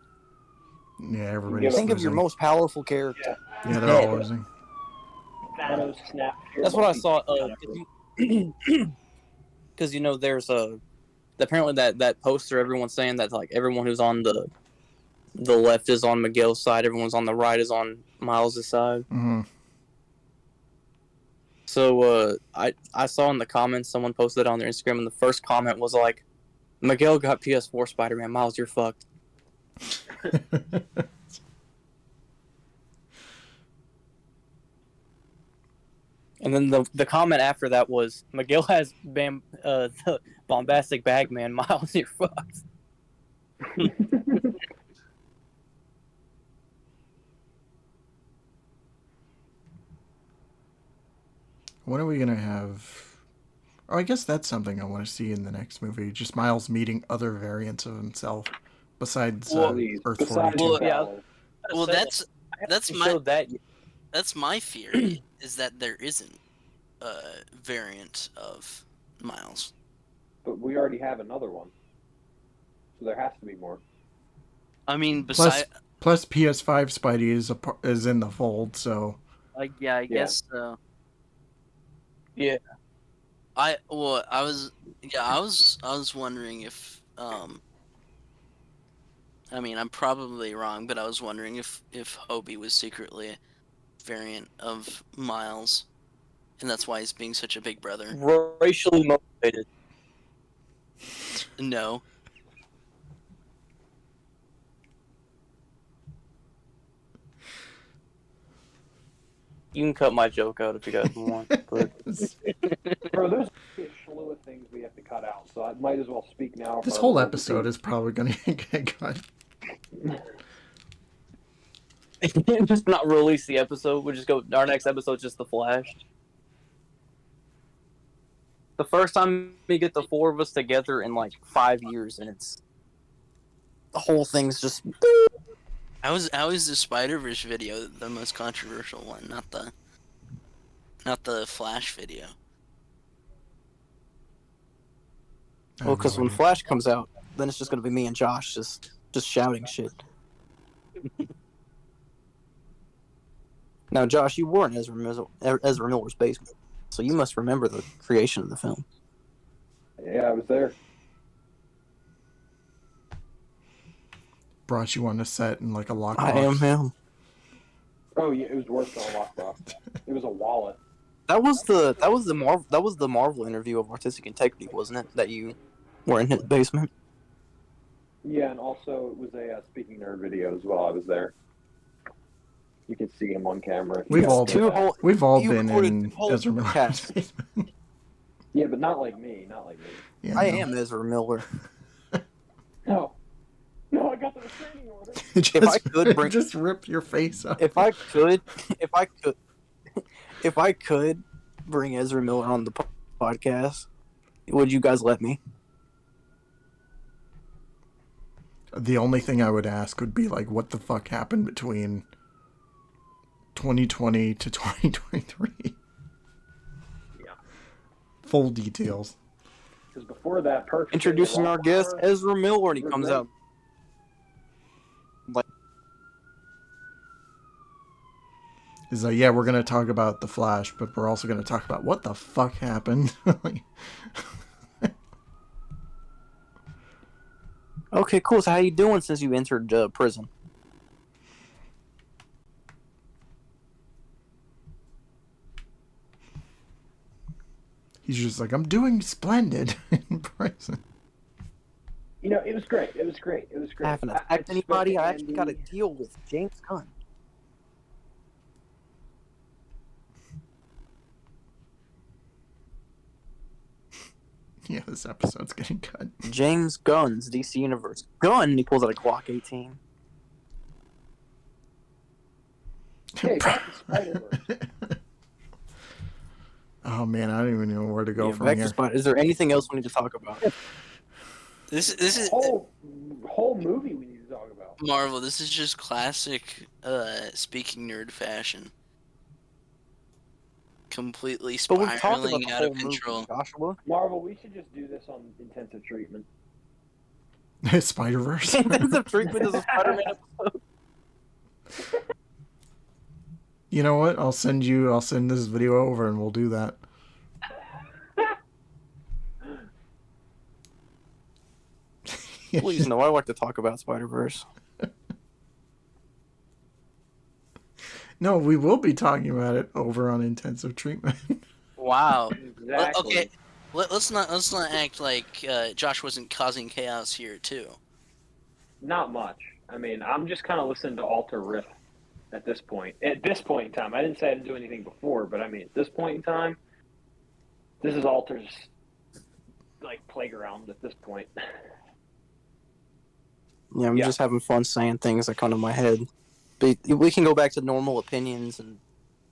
Yeah, everybody's Think of your most powerful character. Yeah, they're all losing. Thanos snap. That's what I saw. Because there's apparently that poster. Everyone's saying that like everyone who's on the left is on Miguel's side. Everyone's on the right is on Miles' side. Mm-hmm. So I saw in the comments someone posted it on their Instagram, and the first comment was like, "Miguel got PS4 Spider-Man. Miles, you're fucked." And then the comment after that was, "Miguel has the bombastic Bagman. Miles, you're fucked." When are we gonna have? Oh, I guess that's something I want to see in the next movie. Just Miles meeting other variants of himself besides Earth 42. Well, that's my theory is that there isn't a variant of Miles. But we already have another one, so there has to be more. I mean, plus PS5 Spidey is in the fold, so. I guess so. Yeah. I was wondering if I mean, I'm probably wrong, but I was wondering if Hobie was secretly a variant of Miles, and that's why he's being such a big brother. Racially motivated. No. You can cut my joke out if you guys want. But Bro, there's a slew of things we have to cut out, so I might as well speak now. This whole episode is probably going to get cut. just not release the episode. We'll just go. Our next episode's just the Flash. The first time we get the four of us together in like 5 years, and it's the whole thing's just. How is the Spider-Verse video the most controversial one, not the Flash video? Well, because when Flash comes out, then it's just gonna be me and Josh just shouting shit. Now, Josh, you were in Ezra Miller's basement, so you must remember the creation of the film. Yeah, I was there. Brought you on a set in like a lockbox. I am him. Oh yeah, it was worse than a lockbox. It was a wallet. That was the Marvel interview of Artistic Integrity, wasn't it? That you were in his basement. Yeah, and also it was a Speaking Nerd video as well. I was there. You can see him on camera. We've all been in whole Ezra Miller's basement. Yeah, but not like me. Not like me. Yeah, I am Ezra Miller. No, I got the restraining order. If I could bring, just rip your face up. if I could bring Ezra Miller on the podcast, would you guys let me? The only thing I would ask would be like, what the fuck happened between 2020 to 2023? Yeah. Full details. Because before that, Perks Introducing our guest, Ezra Miller, and he comes out. He's like, yeah, we're going to talk about The Flash, but we're also going to talk about what the fuck happened. Okay, cool. So how you doing since you entered prison? He's just like, I'm doing splendid in prison. You know, it was great. It was great. I haven't attacked anybody. I actually got a deal with James Gunn. Yeah, this episode's getting cut. James Gunn's DC Universe. Gunn, he pulls out a Glock 18. Hey, back to Spider-Verse. Oh man, I don't even know where to go from back here. to Spider. Is there anything else we need to talk about? This is whole movie we need to talk about. Marvel. This is just classic Speaking Nerd fashion. Completely But we've talked about spiraling the out whole of movie, control. Joshua. Marvel, we should just do this on intensive treatment. Spider-Verse. Intensive treatment is a Spider-Man episode. You know what? I'll send this video over and we'll do that. Please, no, I like to talk about Spider-Verse. No, we will be talking about it over on intensive treatment. Wow. Exactly. Okay. Let's not act like Josh wasn't causing chaos here too. Not much. I mean, I'm just kind of listening to Alter Riff at this point. At this point in time, I didn't say I didn't do anything before, but I mean, at this point in time, this is Alter's like playground at this point. Yeah, I'm just having fun saying things that come to my head. But we can go back to normal opinions and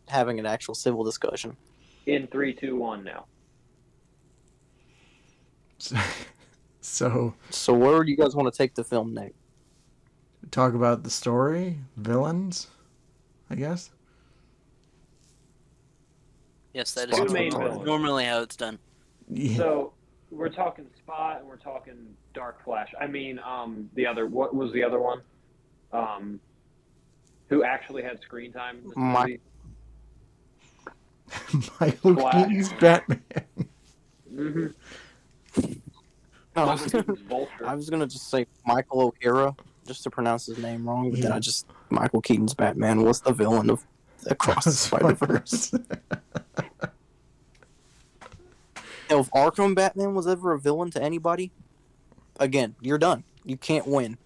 having an actual civil discussion. In 3, 2, 1 now. So where do you guys want to take the film next? talk about the story, villains, I guess. Yes, that Spot is main normally how it's done. Yeah. So we're talking Spot and we're talking Dark Flash. I mean, what was the other one? Who actually had screen time in this movie? Michael Keaton's Batman. Mm-hmm. No, Vulture. I was gonna just say Michael O'Hara, just to pronounce his name wrong, but then Michael Keaton's Batman was the villain of Across the Spider-Verse. If Arkham Batman was ever a villain to anybody, again, you're done. You can't win.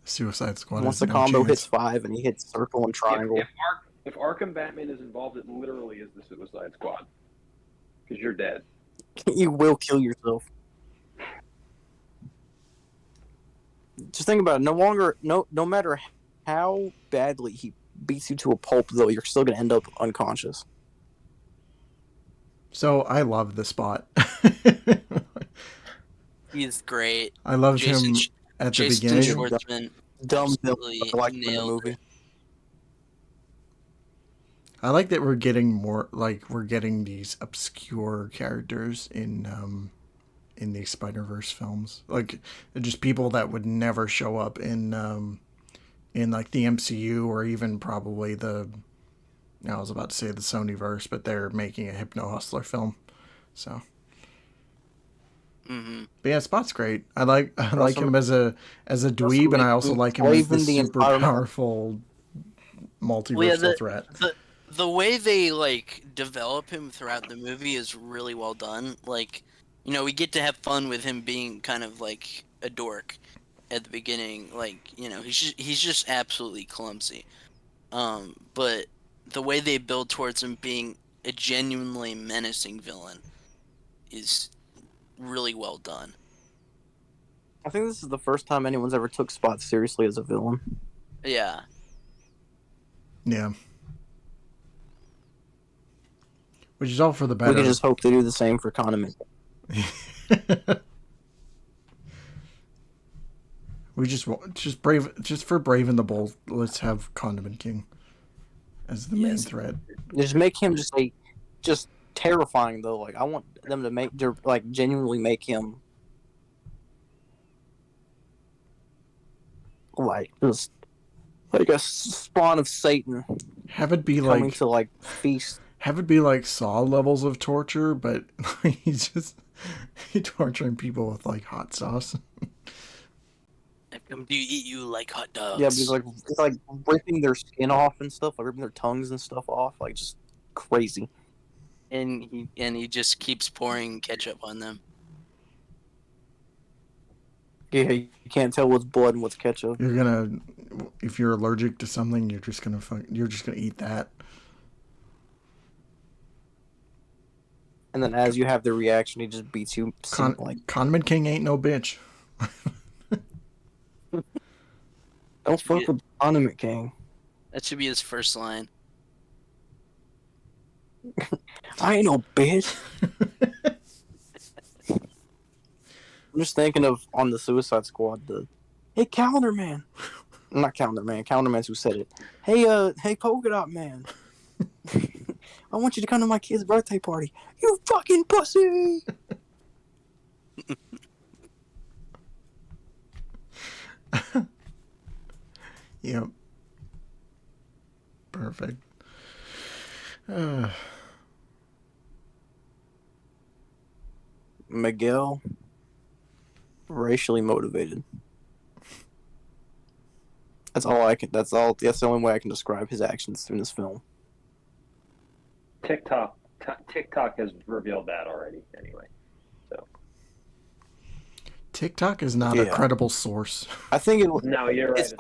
Suicide Squad. Once the combo hits 5 and he hits circle and triangle. If Arkham Batman is involved, it literally is the Suicide Squad. Because you're dead. You will kill yourself. Just think about it. No matter how badly he beats you to a pulp, though, you're still going to end up unconscious. So I love the Spot. He's great. I loved him at the beginning. Jason Schwartzman dumb like in the movie. I like that we're getting these obscure characters in these Spider-Verse films, like just people that would never show up in like the MCU or even probably I was about to say the Sonyverse, but they're making a Hypno Hustler film, so. Mm-hmm. But yeah, Spot's great. I like him as a dweeb, and I also like him as the super powerful multiversal threat. The way they develop him throughout the movie is really well done. Like, we get to have fun with him being kind of like a dork at the beginning. Like, he's just absolutely clumsy. But the way they build towards him being a genuinely menacing villain is really well done. I think this is the first time anyone's ever took Spot seriously as a villain. Yeah. Yeah. Which is all for the better. We can just hope they do the same for Condiment. We just for Brave and the Bold, let's have Condiment King as the main threat. Just make him just terrifying though. Like I want them to genuinely make him just like a spawn of Satan. Have it be coming to feast. Have it be like Saw levels of torture, but he's torturing people with hot sauce. I've come to eat you like hot dogs. Yeah, but it's like ripping their skin off and stuff, like ripping their tongues and stuff off, just crazy. And he just keeps pouring ketchup on them. Yeah, you can't tell what's blood and what's ketchup. If you're allergic to something, you're just gonna eat that. And then as you have the reaction, he just beats you. Condiment King ain't no bitch. Don't fuck with Condiment King. That should be his first line. I ain't no bitch. I'm just thinking of on the Suicide Squad, hey Calendar Man. Not Calendar Man. Calendar Man's who said it. Hey Polka Dot Man. I want you to come to my kid's birthday party. You fucking pussy! Yep. Perfect. Miguel, racially motivated. That's the only way I can describe his actions in this film. TikTok has revealed that already anyway. So TikTok is not a credible source. I think No, you're right.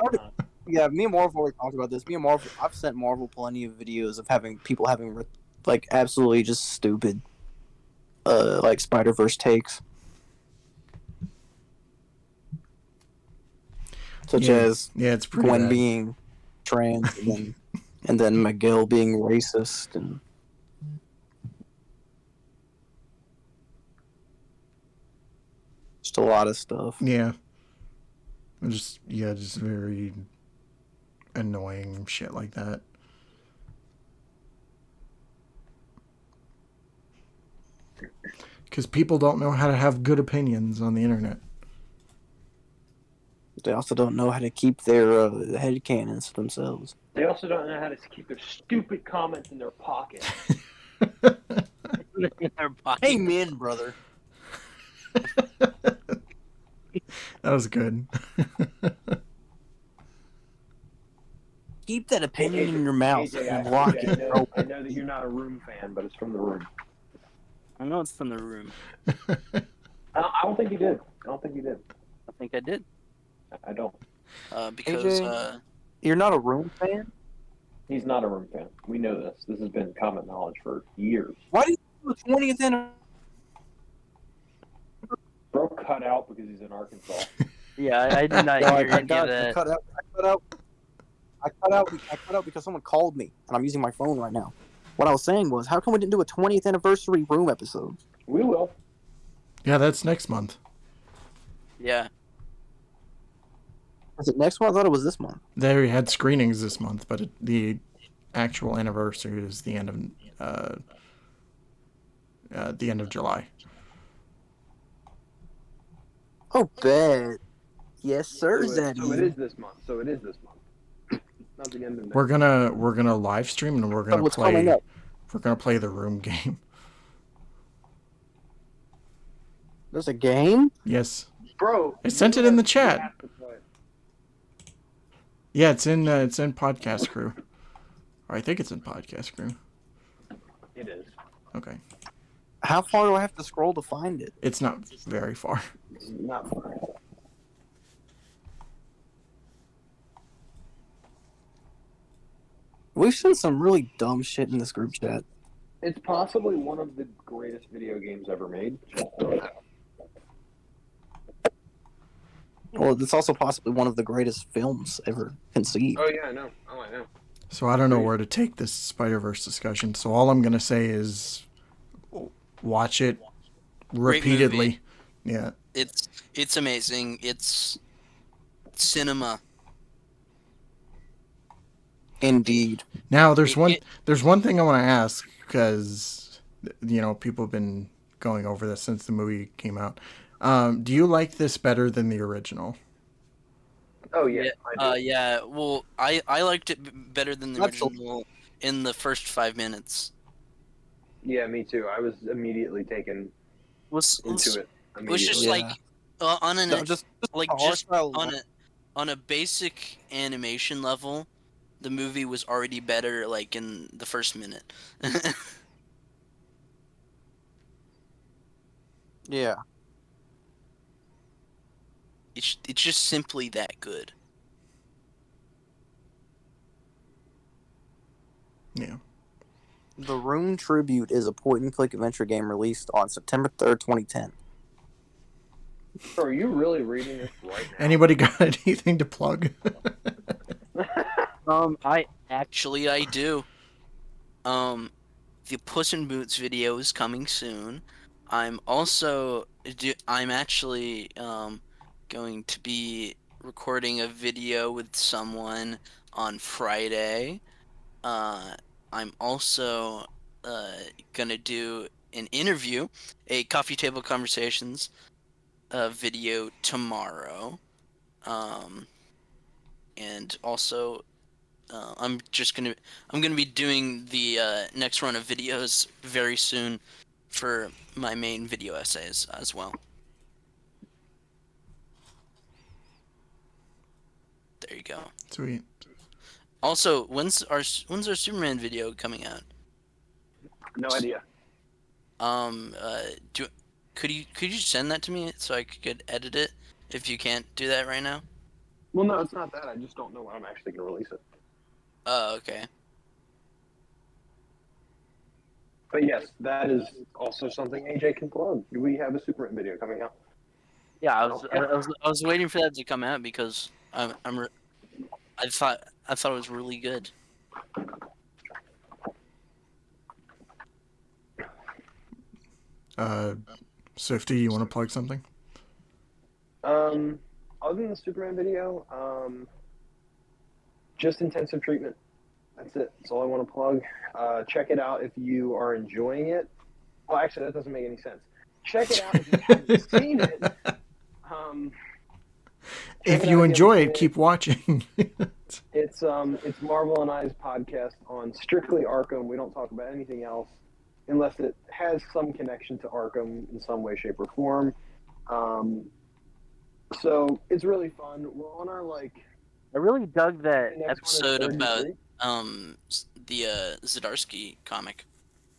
Yeah, me and Marvel already talked about this. I've sent Marvel plenty of videos of people having absolutely just stupid Spider-Verse takes. Such as it's pretty Gwen bad. being trans and then Miguel being racist and just a lot of stuff. Yeah. Just very annoying shit like that. Because people don't know how to have good opinions on the internet. They also don't know how to keep their headcanons to themselves. They also don't know how to keep their stupid comments in their pocket. Amen, brother. That was good. Keep that opinion in your mouth and lock it. I know that you're not a Room fan, but it's from the Room. I know it's from the Room. I don't think you did. I think I did. I don't. because AJ? You're not a Room fan? He's not a Room fan. We know this. This has been common knowledge for years. Why did you do the 20th anniversary? Bro cut out because he's in Arkansas. Yeah, I did not hear any of that. I cut out because someone called me, and I'm using my phone right now. What I was saying was, how come we didn't do a 20th anniversary Room episode? We will. Yeah, that's next month. yeah. Is it next month? I thought it was this month. They had screenings this month, but the actual anniversary is the end of July. Oh, bet. Yes, sir, Zaddy. So it is this month. Not the end of We're gonna live stream and we're gonna what's coming play. up? We're gonna play the Room game. There's a game? Yes. Bro, I sent it in the you chat. have to play. Yeah, it's in Podcast Crew. Or I think it's in Podcast Crew. It is. Okay. How far do I have to scroll to find it? It's not very far. It's not far. We've seen some really dumb shit in this group chat. It's possibly one of the greatest video games ever made. Well, it's also possibly one of the greatest films ever conceived. Oh yeah, I know. Oh, I know. So I don't know where to take this Spider-Verse discussion. So all I'm gonna say is watch it Great repeatedly. movie. Yeah. It's amazing. It's cinema. Indeed. Now there's one thing I want to ask, because people have been going over this since the movie came out. Do you like this better than the original? Oh yeah, I do. Yeah. Well, I liked it better than the Absolutely. original in the first 5 minutes. Yeah, me too. I was immediately taken into it. It was just Yeah. like on an No, just like a just hostile- on a basic animation level, the movie was already better like in the first minute. Yeah. It's just simply that good. Yeah. The Room Tribute is a point-and-click adventure game released on September 3rd, 2010. Are you really reading this right now? Anybody got anything to plug? I do. The Puss in Boots video is coming soon. I'm actually going to be recording a video with someone on Friday. I'm also gonna do an interview, a Coffee Table Conversations video tomorrow. And also I'm gonna be doing the next run of videos very soon for my main video essays as well. There you go. Sweet. Also, when's our Superman video coming out? No idea. Could you send that to me so I could edit it if you can't do that right now? Well, no, it's not that. I just don't know when I'm actually going to release it. Oh, okay. But yes, that is also something AJ can plug. We have a Superman video coming out. Yeah, I was waiting for that to come out because I thought it was really good. Swifty, you want to plug something? Other than the Superman video, just intensive treatment. That's it. That's all I want to plug. Check it out if you are enjoying it. Well, actually, that doesn't make any sense. Check it out if you haven't seen it. If you enjoy it, keep watching. It's Marvel and I's podcast on strictly Arkham. We don't talk about anything else unless it has some connection to Arkham in some way, shape, or form. So it's really fun. We're on our I really dug that next episode one is about 33. the Zdarsky comic.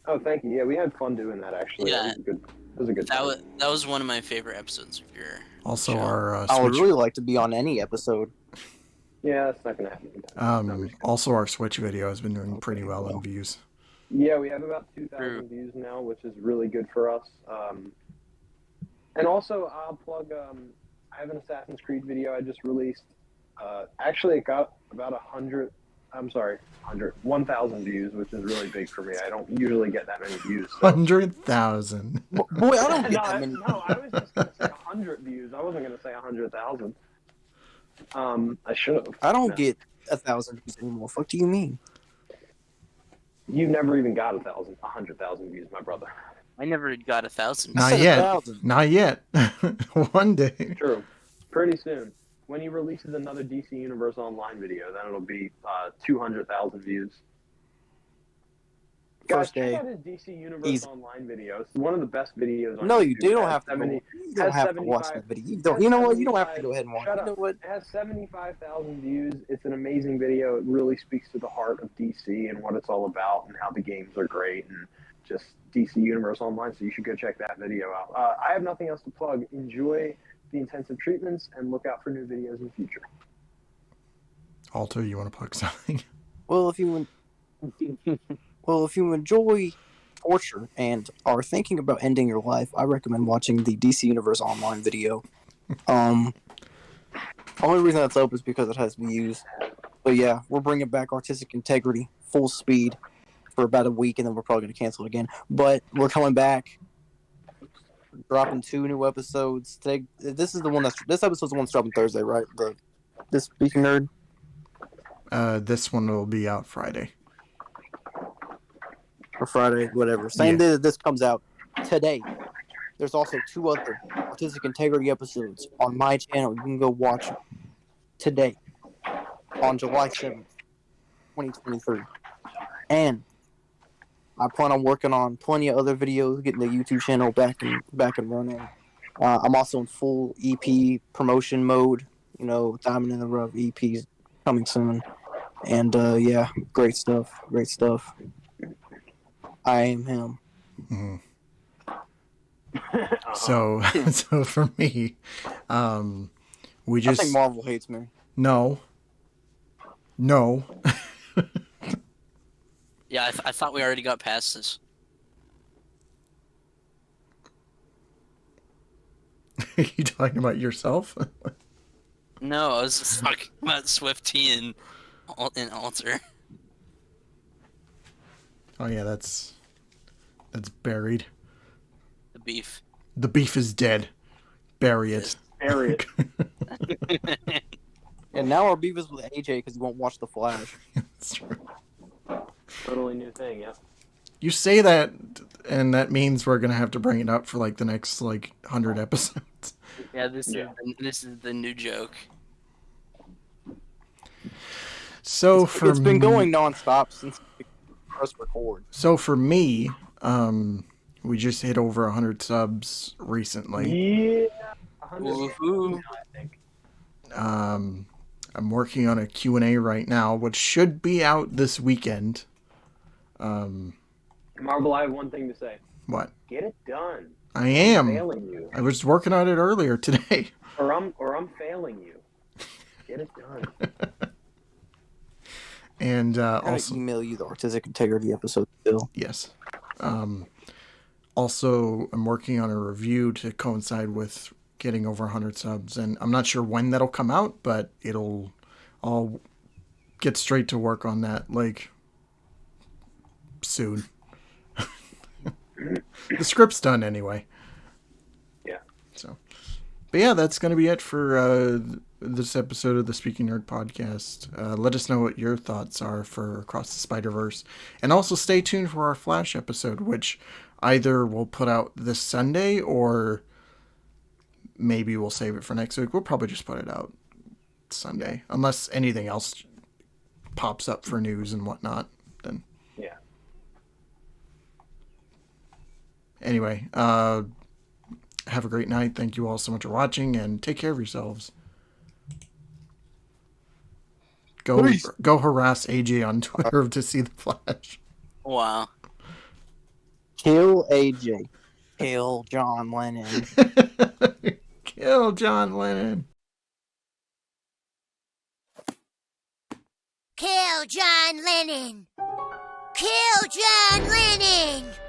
Oh, thank you. Yeah, we had fun doing that actually. Yeah. That was a good time. That was one of my favorite episodes of your Also, show. our I would Switch, really like to be on any episode. Yeah, that's not gonna happen. Also, our Switch video has been doing pretty well in views. Yeah, we have about 2,000 views now, which is really good for us. And also, I'll plug. I have an Assassin's Creed video I just released. Actually, it got about 100. I'm sorry, 1,000 views, which is really big for me. I don't usually get that many views. So. 100,000. Boy, I don't get that many. No, I was just gonna say 100 views. I wasn't gonna say 100,000. I should have. I don't get 1,000 views anymore. Fuck do you mean? You've never even got 100,000 views, my brother. I never got 1,000. Not yet. 1,000. Not yet. One day. True. Pretty soon. When he releases another DC Universe Online video, then it'll be 200,000 views. Guys, check out his DC Universe Online video. It's one of the best videos on No, YouTube. you don't have to. You don't have to watch that video. You know what? You don't have to go ahead and watch it. You know what? It has 75,000 views. It's an amazing video. It really speaks to the heart of DC and what it's all about and how the games are great and just DC Universe Online. So you should go check that video out. I have nothing else to plug. Enjoy the intensive treatments and look out for new videos in the future. Alto, you want to plug something? Well, if you enjoy torture and are thinking about ending your life, I recommend watching the DC Universe Online video. Only reason that's up is because it has views. But yeah, we're bringing back Artistic Integrity full speed for about a week, and then we're probably going to cancel it again. But we're coming back, dropping 2 new episodes. Today, this episode's the one that's dropping Thursday, right? This Speaking Nerd. This one will be out Friday. Or Friday, whatever. Same day that this comes out today. There's also 2 other Artistic Integrity episodes on my channel. You can go watch today on July 7th, 2023. And I plan on working on plenty of other videos, getting the YouTube channel back and running. I'm also in full EP promotion mode. You know, Diamond in the Rough EP's coming soon. And yeah, great stuff. Great stuff. I am him. Mm-hmm. So for me, we just. I think Marvel hates me. No. Yeah, I thought we already got past this. Are you talking about yourself? No, I was just talking about Swift T and Alter. Oh yeah, that's buried. The beef. The beef is dead. Bury it. Bury it. And now our beef is with AJ because he won't watch The Flash. That's true. Totally new thing, yeah. You say that, and that means we're gonna have to bring it up for like the next 100 episodes. Yeah, this is the new joke. So it's been going nonstop since we press record. So for me, we just hit over 100 subs recently. Yeah, 100 I think. I'm working on a Q&A right now, which should be out this weekend. Marvel, I have one thing to say. What? Get it done. I am. I'm failing you. I was working on it earlier today. Or I'm failing you. Get it done. And also email you the Artistic Integrity episode still. Yes. Also, I'm working on a review to coincide with getting over 100 subs, and I'm not sure when that'll come out, but I'll get straight to work on that soon. The script's done anyway. Yeah. So, but yeah, that's going to be it for this episode of the Speaking Nerd podcast. Let us know what your thoughts are for Across the Spider-Verse, and also stay tuned for our Flash episode, which either we'll put out this Sunday or maybe we'll save it for next week. We'll probably just put it out Sunday, unless anything else pops up for news and whatnot. Then yeah. Anyway, have a great night. Thank you all so much for watching, and take care of yourselves. Go harass AJ on Twitter to see the Flash. Wow. Kill AJ. Kill John Lennon. Kill John Lennon. Kill John Lennon! Kill John Lennon!